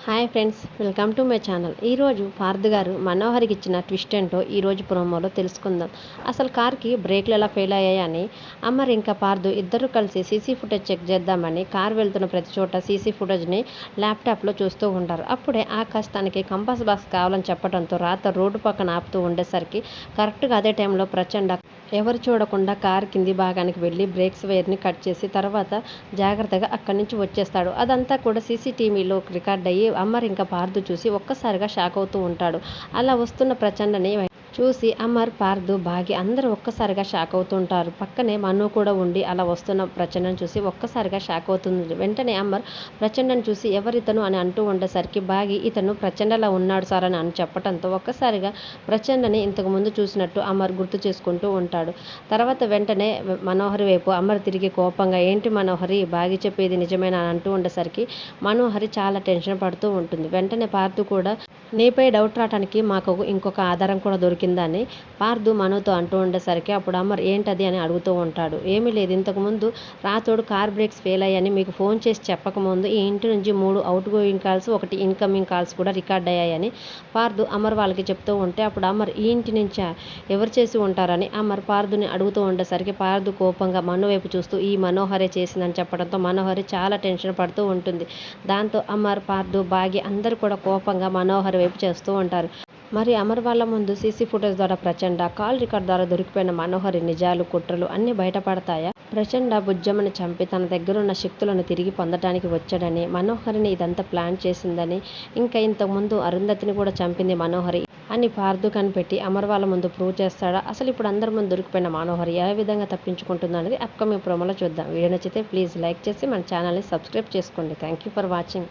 Hi friends, welcome to my channel. ఈరోజు పార్థ్ గారు మనోహర్కి ఇచ్చిన ట్విస్ట్ ఏంటో ఈరోజు ప్రోమోలో తెలుసుకుందాం. అసలు కార్కి బ్రేక్లు ఎలా ఫెయిల్ అయ్యాయని అమర్ ఇంకా పార్థ్ ఇద్దరు కలిసి సీసీ ఫుటేజ్ చెక్ చేద్దామని కార్ వెళ్తున్న ప్రతి చోట సీసీ ఫుటేజ్ని ల్యాప్టాప్లో చూస్తూ ఉంటారు. అప్పుడే ఆకాష్ తనకి కంపాస్ బాక్స్ కావాలని చెప్పడంతో రాత్రి రోడ్డు పక్కన ఆపుతూ ఉండేసరికి కరెక్ట్గా అదే టైంలో ప్రచండ ఎవరు చూడకుండా కార్ కింది భాగానికి వెళ్ళి బ్రేక్స్ వైర్ని కట్ చేసి తర్వాత జాగ్రత్తగా అక్కడి నుంచి వచ్చేస్తాడు. అదంతా కూడా సీసీటీవీలో రికార్డ్ అయ్యి అమర్ ఇంకా పార్థ్ చూసి ఒక్కసారిగా షాక్ అవుతూ ఉంటాడు. అలా వస్తున్న ప్రచండని చూసి అమర్, పార్థ్, భాగి అందరూ ఒక్కసారిగా షాక్ అవుతుంటారు. పక్కనే మను కూడా ఉండి అలా వస్తున్న ప్రచండను చూసి ఒక్కసారిగా షాక్ అవుతుంది. వెంటనే అమర్ ప్రచండను చూసి ఎవరితను అని అంటూ ఉండేసరికి భాగి ఇతను ప్రచండలా ఉన్నాడు సార్ అని చెప్పడంతో ఒక్కసారిగా ప్రచండని ఇంతకు ముందు చూసినట్టు అమర్ గుర్తు చేసుకుంటూ ఉంటాడు. తర్వాత వెంటనే మనోహరి వైపు అమర్ తిరిగి కోపంగా, ఏంటి మనోహరి, భాగి చెప్పేది నిజమేనా అని అంటూ ఉండేసరికి మనోహరి చాలా టెన్షన్ పడుతూ ఉంటుంది. వెంటనే పార్థ్ కూడా, నీపై డౌట్ రావడానికి మాకు ఇంకొక ఆధారం కూడా దొరికిందని పార్థ్ మనుతో అంటూ ఉండేసరికి అప్పుడు అమర్ ఏంటది అని అడుగుతూ ఉంటాడు. ఏమీ లేదు, ఇంతకుముందు రాతోడు కార్ బ్రేక్స్ ఫెయిల్ అయ్యాయని మీకు ఫోన్ చేసి చెప్పకముందు ఈ ఇంటి నుంచి 3 out going calls, 1 incoming calls కూడా రికార్డ్ అయ్యాయని పార్థ్ అమర్ వాళ్ళకి చెప్తూ ఉంటే అప్పుడు అమర్ ఈ ఇంటి నుంచా, ఎవరు చేసి ఉంటారని అమర్ పార్థుని అడుగుతూ ఉండేసరికి పార్థ్ కోపంగా మను వైపు చూస్తూ ఈ మనోహరే చేసిందని చెప్పడంతో మనోహరి చాలా టెన్షన్ పడుతూ ఉంటుంది. దాంతో అమర్, పార్థ్, భాగి అందరూ కూడా కోపంగా మనోహరి వైపు చేస్తూ ఉంటారు. మరి అమర్ వాళ్ళ ముందు సీసీ ఫుటేజ్ ద్వారా ప్రచండ, కాల్ రికార్డ్ ద్వారా దొరికిపోయిన మనోహరి నిజాలు, కుట్రలు అన్నీ బయటపడతాయా? ప్రచండ బుజ్జమ్మని చంపి తన దగ్గరున్న శక్తులను తిరిగి పొందడానికి వచ్చాడని, మనోహరిని ఇదంతా ప్లాన్ చేసిందని, ఇంకా ఇంతకుముందు అరుంధతిని కూడా చంపింది మనోహరి అని పార్థ్ కనిపెట్టి అమర్ వాళ్ళ ముందు ప్రూవ్ చేస్తాడా? అసలు ఇప్పుడు అందరి ముందు దొరికిపోయిన మనోహరి ఏ విధంగా తప్పించుకుంటుందో అనేది అప్కమింగ్ ప్రోమోలో చూద్దాం. వీడియో నచ్చితే ప్లీజ్ లైక్ చేసి మన ఛానల్ని సబ్స్క్రైబ్ చేసుకోండి. Thank you for watching.